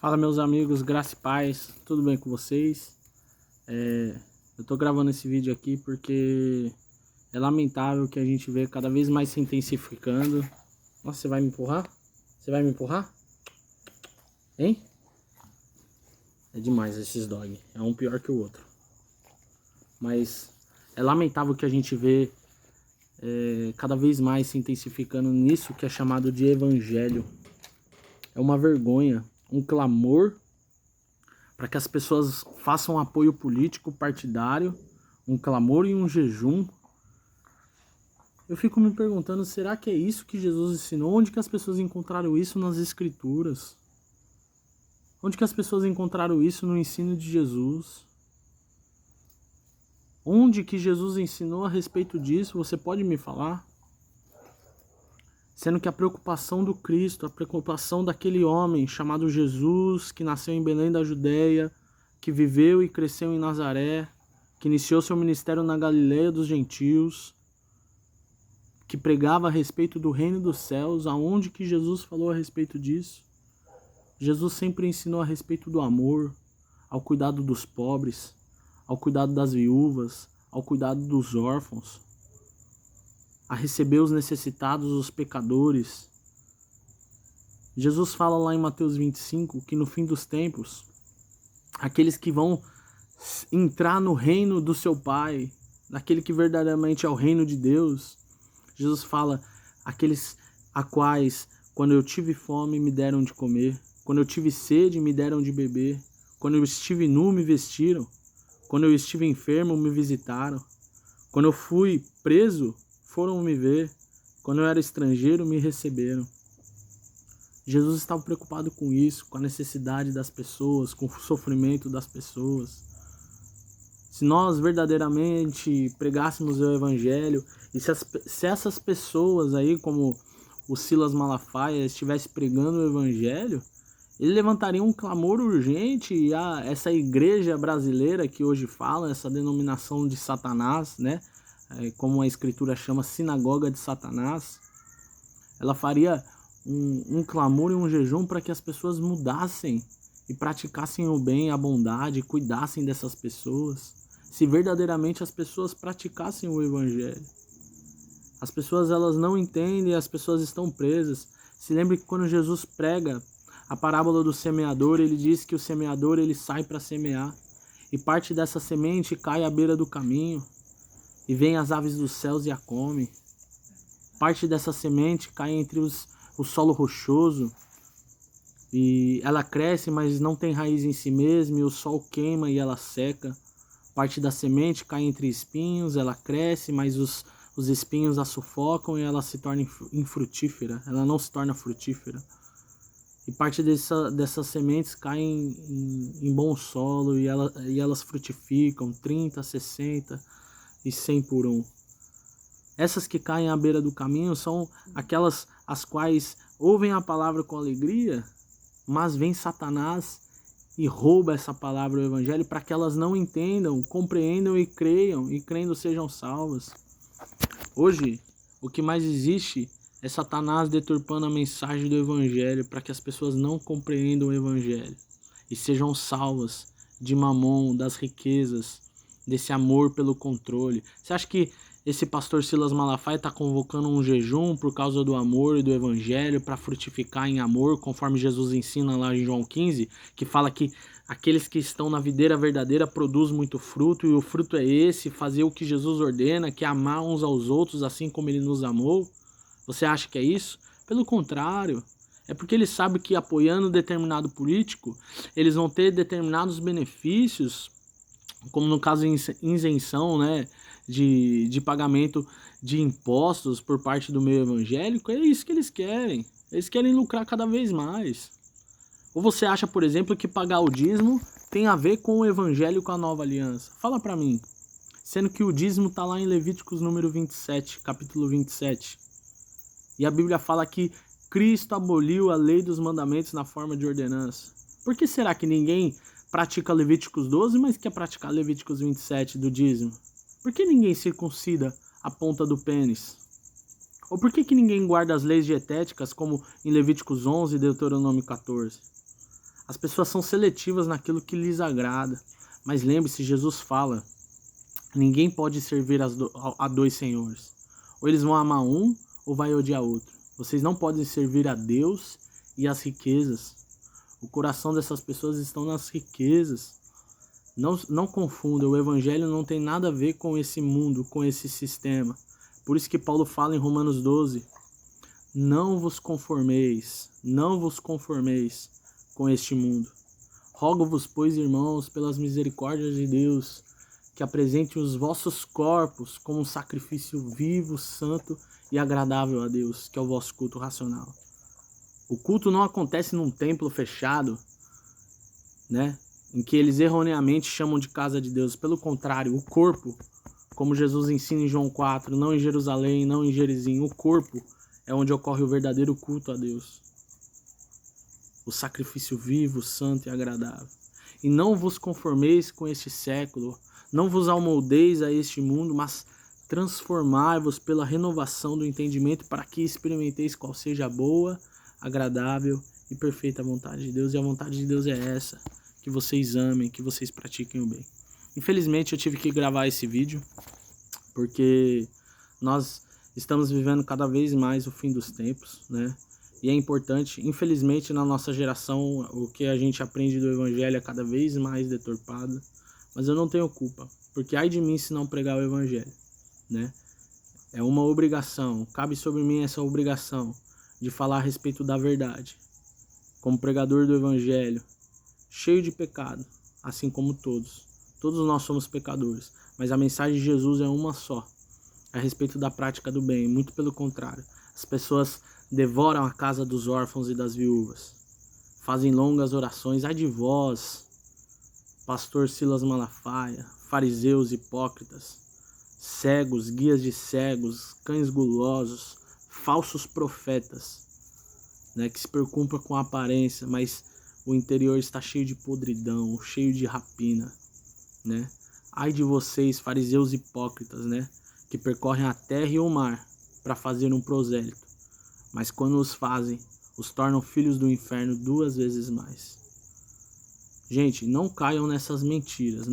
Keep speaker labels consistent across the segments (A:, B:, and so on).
A: Fala, meus amigos, graça e paz, tudo bem com vocês? Eu tô gravando esse vídeo aqui porque é lamentável que a gente vê cada vez mais se intensificando. Nossa, você vai me empurrar? Você vai me empurrar? Hein? É demais esses dog, é um pior que o outro. Mas é lamentável que a gente vê cada vez mais se intensificando nisso que é chamado de evangelho. É uma vergonha, um clamor para que as pessoas façam apoio político partidário, um clamor e um jejum. Eu fico me perguntando, será que é isso que Jesus ensinou? Onde que as pessoas encontraram isso nas escrituras? Onde que as pessoas encontraram isso no ensino de Jesus? Onde que Jesus ensinou a respeito disso? Você pode me falar? Sendo que a preocupação do Cristo, a preocupação daquele homem chamado Jesus, que nasceu em Belém da Judéia, que viveu e cresceu em Nazaré, que iniciou seu ministério na Galileia dos gentios, que pregava a respeito do reino dos céus. Aonde que Jesus falou a respeito disso? Jesus sempre ensinou a respeito do amor, ao cuidado dos pobres, ao cuidado das viúvas, ao cuidado dos órfãos, a receber os necessitados, os pecadores. Jesus fala lá em Mateus 25 que no fim dos tempos, aqueles que vão entrar no reino do seu Pai, naquele que verdadeiramente é o reino de Deus, Jesus fala, aqueles a quais, quando eu tive fome, me deram de comer, quando eu tive sede, me deram de beber, quando eu estive nu, me vestiram, quando eu estive enfermo, me visitaram, quando eu fui preso, foram me ver, quando eu era estrangeiro, me receberam. Jesus estava preocupado com isso, com a necessidade das pessoas, com o sofrimento das pessoas. Se nós verdadeiramente pregássemos o evangelho, e se essas pessoas aí, como o Silas Malafaia, estivessem pregando o evangelho, ele levantaria um clamor urgente e essa igreja brasileira que hoje fala, essa denominação de Satanás, né? Como a escritura chama, sinagoga de Satanás, ela faria um clamor e um jejum para que as pessoas mudassem e praticassem o bem, a bondade, cuidassem dessas pessoas. Se verdadeiramente as pessoas praticassem o evangelho. As pessoas elas não entendem, as pessoas estão presas. Se lembre que quando Jesus prega a parábola do semeador, ele diz que o semeador ele sai para semear e parte dessa semente cai à beira do caminho e vem as aves dos céus e a comem. Parte dessa semente cai entre o solo rochoso e ela cresce, mas não tem raiz em si mesma e o sol queima e ela seca. Parte da semente cai entre espinhos, ela cresce, mas os espinhos a sufocam e ela se torna infrutífera, ela não se torna frutífera. E parte dessas sementes caem em bom solo e elas frutificam 30, 60 e 100 por um. Essas que caem à beira do caminho são aquelas as quais ouvem a palavra com alegria, mas vem Satanás e rouba essa palavra, o evangelho, para que elas não entendam, compreendam e creiam, e crendo sejam salvas. Hoje, o que mais existe é Satanás deturpando a mensagem do evangelho para que as pessoas não compreendam o evangelho e sejam salvas de mamon, das riquezas, desse amor pelo controle. Você acha que esse pastor Silas Malafaia está convocando um jejum por causa do amor e do evangelho para frutificar em amor, conforme Jesus ensina lá em João 15, que fala que aqueles que estão na videira verdadeira produzem muito fruto e o fruto é esse, fazer o que Jesus ordena, que é amar uns aos outros assim como ele nos amou? Você acha que é isso? Pelo contrário, é porque ele sabe que apoiando determinado político, eles vão ter determinados benefícios, como no caso de isenção, né, de pagamento de impostos por parte do meio evangélico. É isso que eles querem. Eles querem lucrar cada vez mais. Ou você acha, por exemplo, que pagar o dízimo tem a ver com o evangelho, com a nova aliança? Fala pra mim. Sendo que o dízimo está lá em Levíticos número 27, capítulo 27. E a Bíblia fala que Cristo aboliu a lei dos mandamentos na forma de ordenança. Por que será que ninguém pratica Levíticos 12, mas quer praticar Levíticos 27 do dízimo? Por que ninguém circuncida a ponta do pênis? Ou por que ninguém guarda as leis dietéticas, como em Levíticos 11 e Deuteronômio 14? As pessoas são seletivas naquilo que lhes agrada. Mas lembre-se, Jesus fala, ninguém pode servir a dois senhores. Ou eles vão amar um, ou vai odiar outro. Vocês não podem servir a Deus e as riquezas. O coração dessas pessoas estão nas riquezas. Não confunda, o evangelho não tem nada a ver com esse mundo, com esse sistema. Por isso que Paulo fala em Romanos 12, não vos conformeis com este mundo. Rogo-vos, pois, irmãos, pelas misericórdias de Deus, que apresente os vossos corpos como um sacrifício vivo, santo e agradável a Deus, que é o vosso culto racional. O culto não acontece num templo fechado, né, em que eles erroneamente chamam de casa de Deus. Pelo contrário, o corpo, como Jesus ensina em João 4, não em Jerusalém, não em Gerizim, o corpo é onde ocorre o verdadeiro culto a Deus. O sacrifício vivo, santo e agradável. E não vos conformeis com este século, não vos amoldeis a este mundo, mas transformai-vos pela renovação do entendimento, para que experimenteis qual seja a boa, agradável e perfeita vontade de Deus. E a vontade de Deus é essa, que vocês amem, que vocês pratiquem o bem. Infelizmente eu tive que gravar esse vídeo, porque nós estamos vivendo cada vez mais o fim dos tempos, né? E é importante, infelizmente na nossa geração, o que a gente aprende do evangelho é cada vez mais deturpado, mas eu não tenho culpa, porque ai de mim se não pregar o evangelho, né? É uma obrigação, cabe sobre mim essa obrigação de falar a respeito da verdade, como pregador do evangelho, cheio de pecado, assim como todos nós somos pecadores, mas a mensagem de Jesus é uma só, a respeito da prática do bem. Muito pelo contrário, as pessoas devoram a casa dos órfãos e das viúvas, fazem longas orações. Ai de vós, pastor Silas Malafaia, fariseus hipócritas, cegos, guias de cegos, cães gulosos, falsos profetas, né, que se preocupam com a aparência, mas o interior está cheio de podridão, cheio de rapina, né? Ai de vocês, fariseus hipócritas, né, que percorrem a terra e o mar para fazer um prosélito, mas quando os fazem, os tornam filhos do inferno 2 vezes mais. Gente, não caiam nessas mentiras,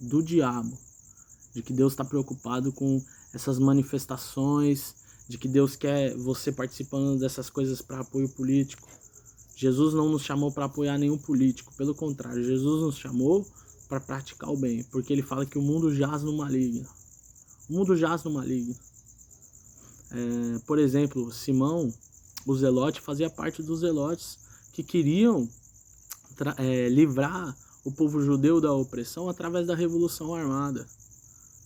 A: do diabo, de que Deus está preocupado com essas manifestações, de que Deus quer você participando dessas coisas para apoio político. Jesus não nos chamou para apoiar nenhum político, pelo contrário, Jesus nos chamou para praticar o bem, porque ele fala que o mundo jaz no maligno. O mundo jaz no maligno. Por exemplo, Simão, o Zelote, fazia parte dos Zelotes que queriam livrar o povo judeu da opressão através da revolução armada,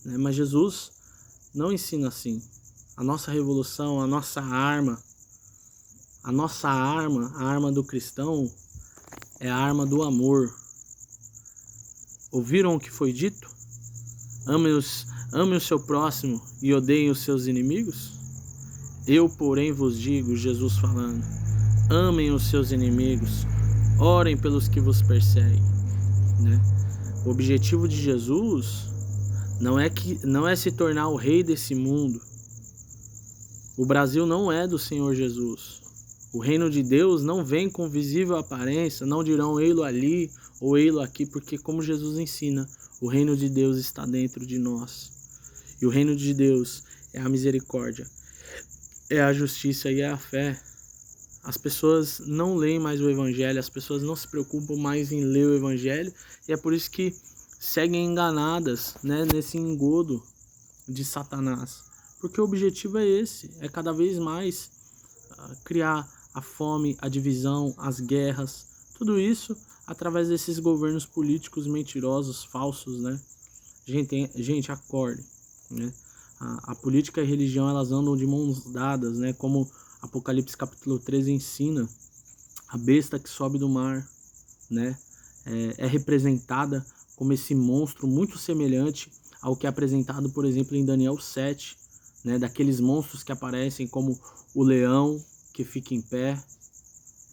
A: né? Mas Jesus não ensina assim. A nossa revolução, a nossa arma, a arma do cristão é a arma do amor. Ouviram o que foi dito? Ame o seu próximo e odeiem os seus inimigos? Eu, porém, vos digo, Jesus falando, amem os seus inimigos, orem pelos que vos perseguem, né? O objetivo de Jesus não é se tornar o rei desse mundo. O Brasil não é do Senhor Jesus. O reino de Deus não vem com visível aparência, não dirão ei-lo ali ou ei-lo aqui, porque como Jesus ensina, o reino de Deus está dentro de nós. E o reino de Deus é a misericórdia, é a justiça e é a fé. As pessoas não leem mais o evangelho, as pessoas não se preocupam mais em ler o evangelho, e é por isso que seguem enganadas, né, nesse engodo de Satanás. Porque o objetivo é esse, é cada vez mais criar a fome, a divisão, as guerras, tudo isso através desses governos políticos mentirosos, falsos, né? Gente, acorde, né? A política e a religião, elas andam de mãos dadas, né? Como Apocalipse capítulo 13 ensina, a besta que sobe do mar, né? É representada como esse monstro muito semelhante ao que é apresentado, por exemplo, em Daniel 7, né? Daqueles monstros que aparecem como o leão que fica em pé,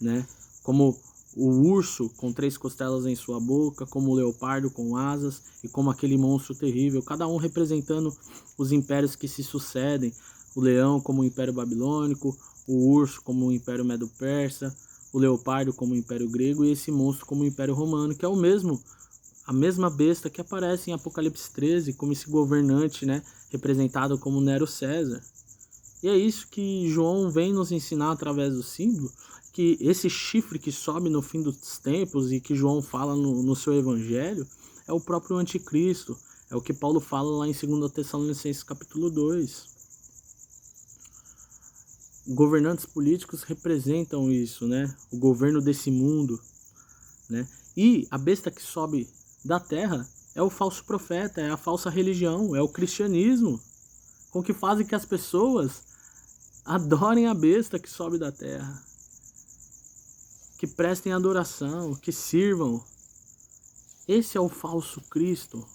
A: né? Como o urso com 3 costelas em sua boca, como o leopardo com asas e como aquele monstro terrível, cada um representando os impérios que se sucedem, o leão como o Império Babilônico, o urso como o Império Medo-Persa, o leopardo como o Império Grego e esse monstro como o Império Romano, que é a mesma besta que aparece em Apocalipse 13 como esse governante, né, representado como Nero César. E é isso que João vem nos ensinar através do símbolo, que esse chifre que sobe no fim dos tempos e que João fala no seu evangelho é o próprio anticristo, é o que Paulo fala lá em 2 Tessalonicenses capítulo 2. Governantes políticos representam isso, né? O governo desse mundo, né? E a besta que sobe da terra é o falso profeta, é a falsa religião, é o cristianismo, com que fazem que as pessoas adorem a besta que sobe da terra, que prestem adoração, que sirvam. Esse é o falso Cristo.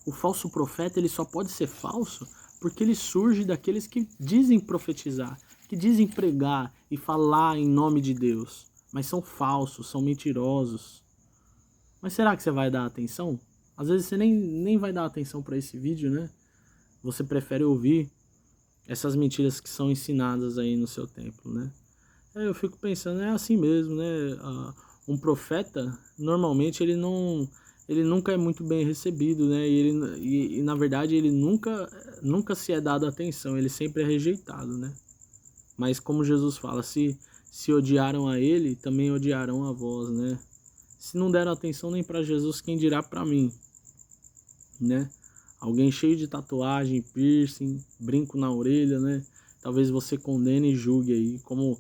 A: O falso profeta, ele só pode ser falso porque ele surge daqueles que dizem profetizar, que dizem pregar e falar em nome de Deus, mas são falsos, são mentirosos. Mas será que você vai dar atenção? Às vezes você nem vai dar atenção para esse vídeo, né? Você prefere ouvir essas mentiras que são ensinadas aí no seu templo, né? Eu fico pensando, é assim mesmo, né? Um profeta, normalmente ele nunca é muito bem recebido, né? E na verdade ele nunca se é dado atenção, ele sempre é rejeitado, né? Mas como Jesus fala, se odiaram a ele, também odiarão a vós, né? Se não deram atenção nem para Jesus, quem dirá para mim, né? Alguém cheio de tatuagem, piercing, brinco na orelha, né? Talvez você condene e julgue aí, como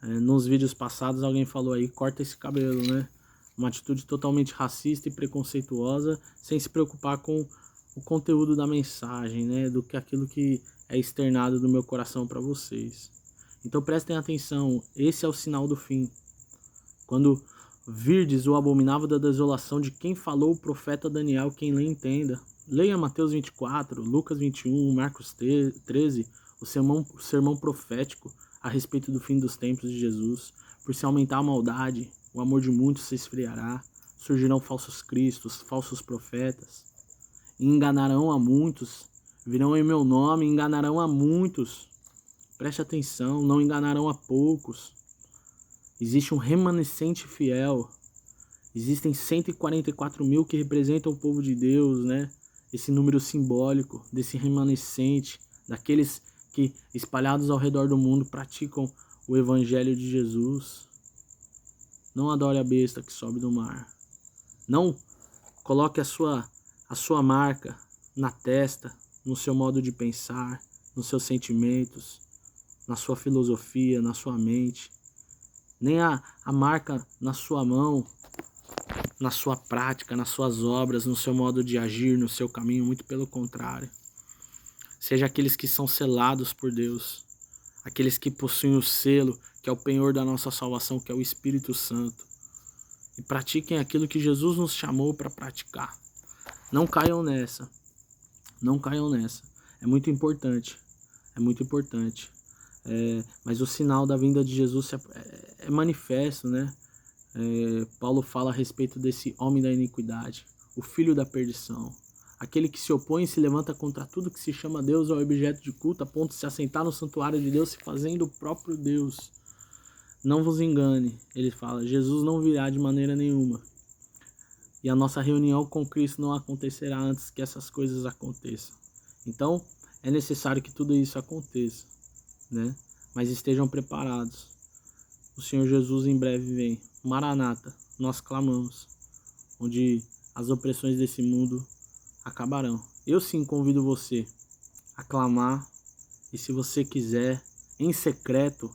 A: nos vídeos passados alguém falou aí, corta esse cabelo, né? Uma atitude totalmente racista e preconceituosa, sem se preocupar com o conteúdo da mensagem, né? Do que aquilo que é externado do meu coração para vocês. Então prestem atenção, esse é o sinal do fim. Quando virdes o abominável da desolação de quem falou o profeta Daniel, quem lê entenda. Leia Mateus 24, Lucas 21, Marcos 13, o sermão profético a respeito do fim dos tempos de Jesus. Por se aumentar a maldade, o amor de muitos se esfriará, surgirão falsos cristos, falsos profetas, e enganarão a muitos, virão em meu nome e enganarão a muitos. Preste atenção, não enganarão a poucos. Existe um remanescente fiel. Existem 144 mil que representam o povo de Deus, né? Esse número simbólico desse remanescente, daqueles que, espalhados ao redor do mundo, praticam o evangelho de Jesus. Não adore a besta que sobe do mar. Não coloque a sua marca na testa, no seu modo de pensar, nos seus sentimentos, na sua filosofia, na sua mente. Nem a marca na sua mão, na sua prática, nas suas obras, no seu modo de agir, no seu caminho, muito pelo contrário. Seja aqueles que são selados por Deus, aqueles que possuem o selo, que é o penhor da nossa salvação, que é o Espírito Santo. E pratiquem aquilo que Jesus nos chamou para praticar. Não caiam nessa. Não caiam nessa. É muito importante. É muito importante. Mas o sinal da vinda de Jesus é manifesto, né? Paulo fala a respeito desse homem da iniquidade, o filho da perdição, aquele que se opõe e se levanta contra tudo que se chama Deus ou objeto de culto, a ponto de se assentar no santuário de Deus, se fazendo o próprio Deus. Não vos engane, ele fala, Jesus não virá de maneira nenhuma. E a nossa reunião com Cristo não acontecerá antes que essas coisas aconteçam. Então, é necessário que tudo isso aconteça, né? Mas estejam preparados. O Senhor Jesus em breve vem. Maranata, nós clamamos, onde as opressões desse mundo acabarão. Eu sim convido você a clamar, e se você quiser, em secreto,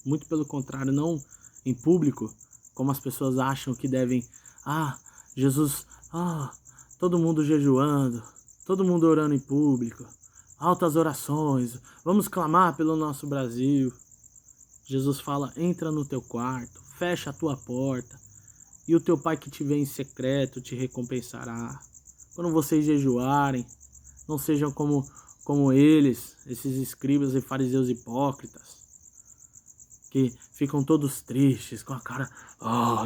A: muito pelo contrário, não em público, como as pessoas acham que devem. Jesus, todo mundo jejuando, todo mundo orando em público, altas orações, vamos clamar pelo nosso Brasil. Jesus fala, entra no teu quarto, fecha a tua porta, e o teu pai que te vê em secreto te recompensará. Quando vocês jejuarem, não sejam como eles, esses escribas e fariseus hipócritas, que ficam todos tristes, com a cara,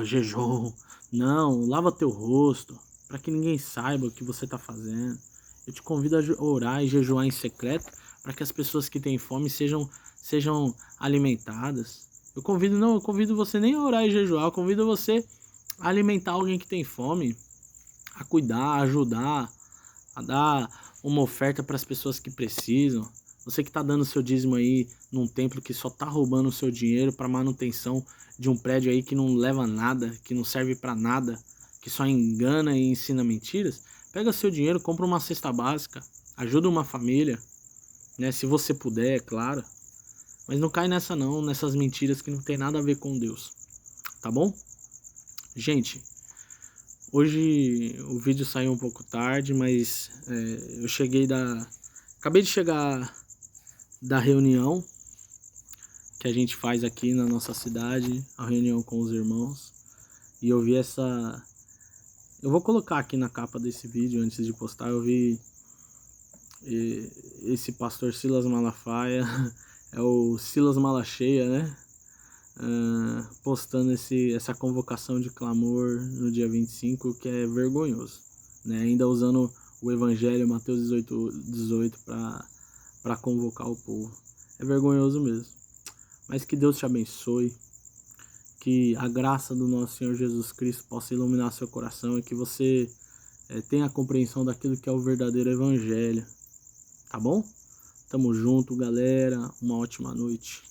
A: jejum. Não, lava teu rosto, para que ninguém saiba o que você está fazendo. Eu te convido a orar e jejuar em secreto, para que as pessoas que têm fome sejam alimentadas. Eu convido você nem a orar e jejuar, eu convido você a alimentar alguém que tem fome, a cuidar, a ajudar, a dar uma oferta para as pessoas que precisam. Você que está dando seu dízimo aí num templo que só tá roubando o seu dinheiro para manutenção de um prédio aí que não leva nada, que não serve para nada, que só engana e ensina mentiras, pega seu dinheiro, compra uma cesta básica, ajuda uma família, né, se você puder, é claro. Mas não cai nessa não, nessas mentiras que não tem nada a ver com Deus, tá bom? Gente, hoje o vídeo saiu um pouco tarde, mas eu acabei de chegar da reunião que a gente faz aqui na nossa cidade, a reunião com os irmãos, e eu vi eu vou colocar aqui na capa desse vídeo antes de postar, eu vi esse pastor Silas Malafaia, é o Silas Malacheia, né? Postando essa convocação de clamor no dia 25, que é vergonhoso, né? Ainda usando o evangelho Mateus 18 para convocar o povo. É vergonhoso mesmo. Mas que Deus te abençoe, que a graça do nosso Senhor Jesus Cristo possa iluminar seu coração e que você tenha a compreensão daquilo que é o verdadeiro evangelho, tá bom? Tamo junto, galera, uma ótima noite.